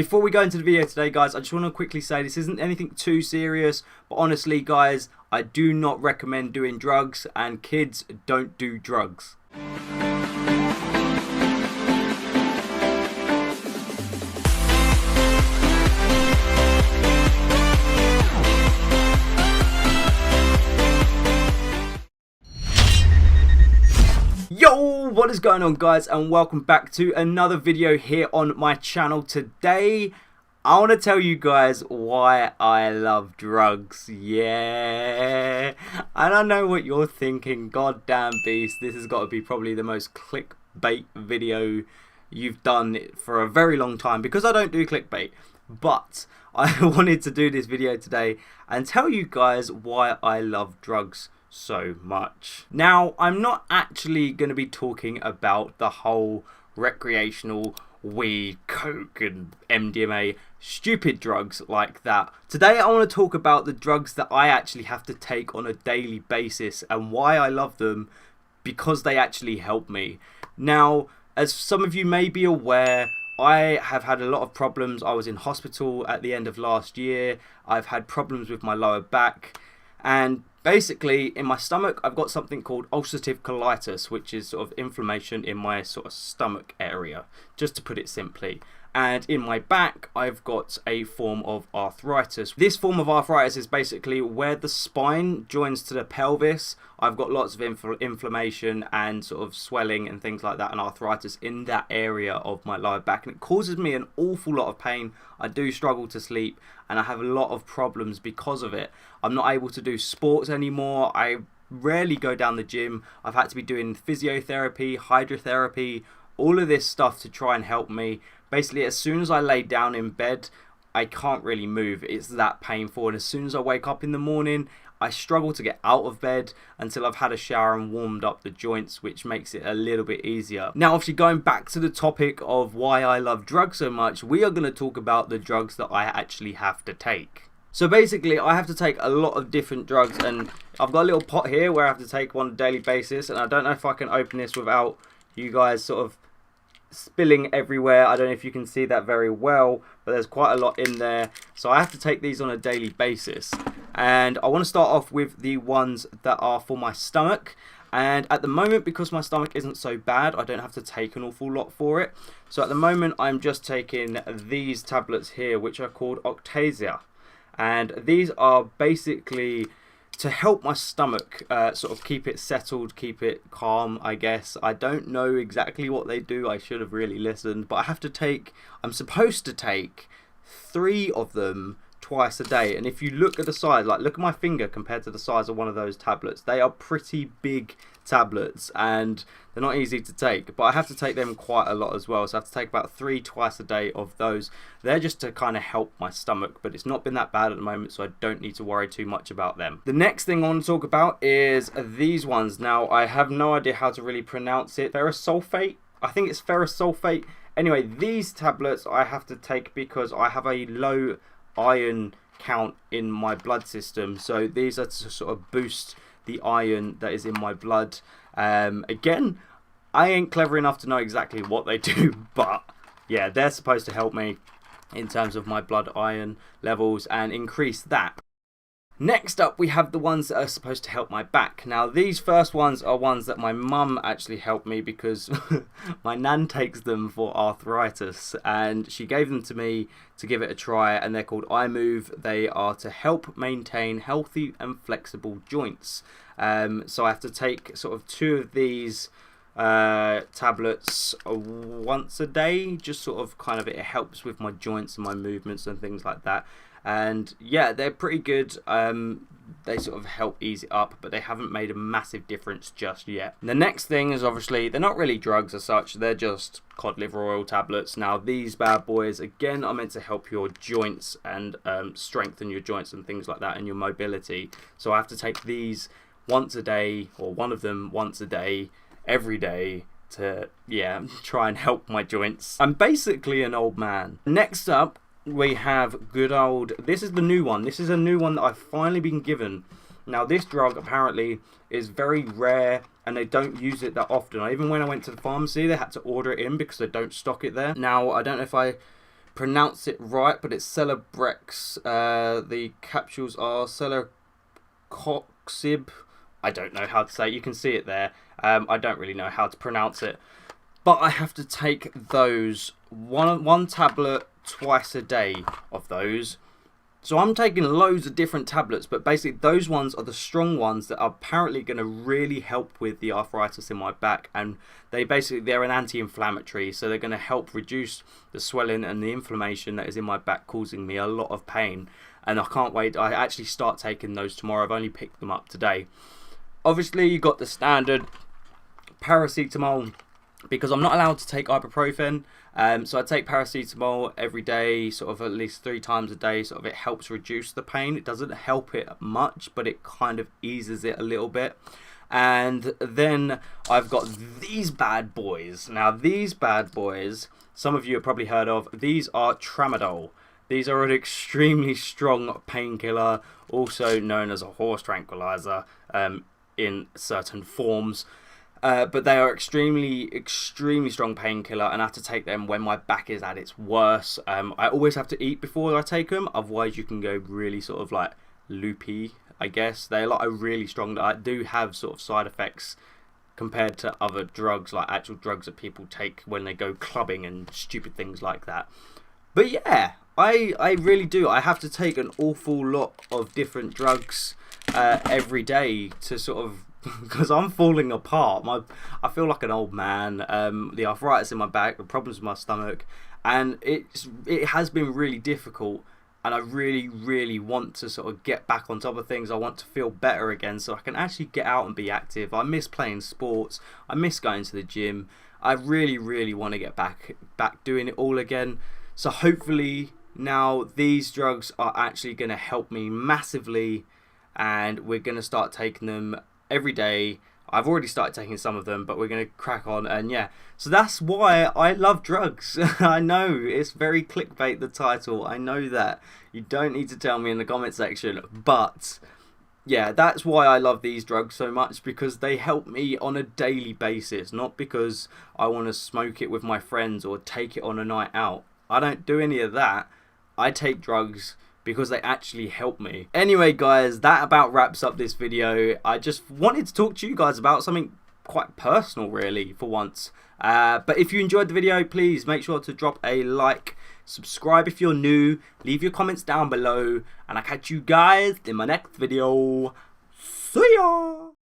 Before we go into the video today, guys, I just want to quickly say this isn't anything too serious, but honestly, guys, I do not recommend doing drugs, and kids don't do drugs. Yo, what is going on, guys, and welcome back to another video here on my channel. Today I want to tell you guys why I love drugs. Yeah, and I know what you're thinking. God damn, Beast, this has got to be probably the most clickbait video you've done for a very long time, because I don't do clickbait. But I wanted to do this video today and tell you guys why I love drugs so much. Now, I'm not actually going to be talking about the whole recreational weed, coke and MDMA stupid drugs like that. Today I want to talk about the drugs that I actually have to take on a daily basis and why I love them, because they actually help me. Now, as some of you may be aware, I have had a lot of problems. I was in hospital at the end of last year. I've had problems with my lower back, and basically in my stomach I've got something called ulcerative colitis, which is sort of inflammation in my sort of stomach area, just to put it simply. And in my back I've got a form of arthritis. This form of arthritis is basically where the spine joins to the pelvis. I've got lots of inflammation and sort of swelling and things like that, and arthritis in that area of my lower back, and it causes me an awful lot of pain. I do struggle to sleep, and I have a lot of problems because of it. I'm not able to do sports anymore. I rarely go down the gym. I've had to be doing physiotherapy, hydrotherapy, all of this stuff to try and help me. Basically, as soon as I lay down in bed, I can't really move. It's that painful. And as soon as I wake up in the morning, I struggle to get out of bed until I've had a shower and warmed up the joints, which makes it a little bit easier. Now, obviously, going back to the topic of why I love drugs so much, we are going to talk about the drugs that I actually have to take. So basically, I have to take a lot of different drugs, and I've got a little pot here where I have to take one on a daily basis, and I don't know if I can open this without you guys sort of spilling everywhere. I don't know if you can see that very well, but there's quite a lot in there. So I have to take these on a daily basis, and I want to start off with the ones that are for my stomach. And at the moment, because my stomach isn't so bad, I don't have to take an awful lot for it. So at the moment I'm just taking these tablets here, which are called Octasia, and these are basically to help my stomach sort of keep it settled, keep it calm, I guess. I don't know exactly what they do. I should have really listened, but I'm supposed to take 3 of them twice a day. And if you look at the size, like look at my finger compared to the size of one of those tablets, they are pretty big tablets and they're not easy to take, but I have to take them quite a lot as well. So I have to take about 3 twice a day of those. They're just to kind of help my stomach, but it's not been that bad at the moment, so I don't need to worry too much about them. The next thing I want to talk about is these ones. Now, I have no idea how to really pronounce it. Ferrosulfate, I think it's ferrosulfate. Anyway, these tablets I have to take because I have a low iron count in my blood system, so these are to sort of boost the iron that is in my blood. Again, I ain't clever enough to know exactly what they do, but yeah, they're supposed to help me in terms of my blood iron levels and increase that. Next up, we have the ones that are supposed to help my back. Now, these first ones are ones that my mum actually helped me because my nan takes them for arthritis, and she gave them to me to give it a try, and they're called iMove. They are to help maintain healthy and flexible joints. So I have to take sort of 2 of these tablets once a day, just sort of kind of, it helps with my joints and my movements and things like that. And yeah, they're pretty good. They sort of help ease it up, but they haven't made a massive difference just yet. The next thing is, obviously, they're not really drugs as such, they're just cod liver oil tablets. Now, these bad boys again are meant to help your joints and strengthen your joints and things like that, and your mobility. So I have to take these once a day, or one of them once a day, every day, to try and help my joints. I'm basically an old man. Next up, we have good old, this is the new one. This is a new one that I've finally been given. Now, this drug apparently is very rare and they don't use it that often. Even when I went to the pharmacy, they had to order it in because they don't stock it there. Now, I don't know if I pronounce it right, but it's Celebrex. The capsules are Celecoxib. I don't know how to say it. You can see it there. I don't really know how to pronounce it. But I have to take those, one tablet twice a day of those. So I'm taking loads of different tablets, but basically those ones are the strong ones that are apparently going to really help with the arthritis in my back. And they're an anti-inflammatory, so they're going to help reduce the swelling and the inflammation that is in my back, causing me a lot of pain. And I can't wait. I actually start taking those tomorrow. I've only picked them up today. Obviously, you got the standard paracetamol, because I'm not allowed to take ibuprofen. So I take paracetamol every day, sort of at least 3 times a day. Sort of it helps reduce the pain. It doesn't help it much, but it kind of eases it a little bit. And then I've got these bad boys. Now these bad boys, some of you have probably heard of. These are tramadol. These are an extremely strong painkiller, also known as a horse tranquilizer in certain forms. But they are extremely strong painkiller, and I have to take them when my back is at its worst. I always have to eat before I take them, otherwise you can go really sort of like loopy, I guess. They're like a really strong, I do have sort of side effects compared to other drugs, like actual drugs that people take when they go clubbing and stupid things like that. But yeah, I really do. I have to take an awful lot of different drugs every day to sort of, because I'm falling apart. I feel like an old man. The arthritis in my back, the problems with my stomach, and it has been really difficult. And I really want to sort of get back on top of things. I want to feel better again, so I can actually get out and be active. I miss playing sports. I miss going to the gym. I really want to get back doing it all again. So hopefully now these drugs are actually going to help me massively, and we're going to start taking them every day. I've already started taking some of them, but we're going to crack on. And yeah, so that's why I love drugs. I know it's very clickbait, the title. I know that. You don't need to tell me in the comment section. But yeah, that's why I love these drugs so much, because they help me on a daily basis. Not because I want to smoke it with my friends or take it on a night out. I don't do any of that. I take drugs because they actually help me. Anyway guys, that about wraps up this video. I just wanted to talk to you guys about something quite personal really for once. But if you enjoyed the video, please make sure to drop a like, subscribe if you're new, leave your comments down below, and I'll catch you guys in my next video. See ya!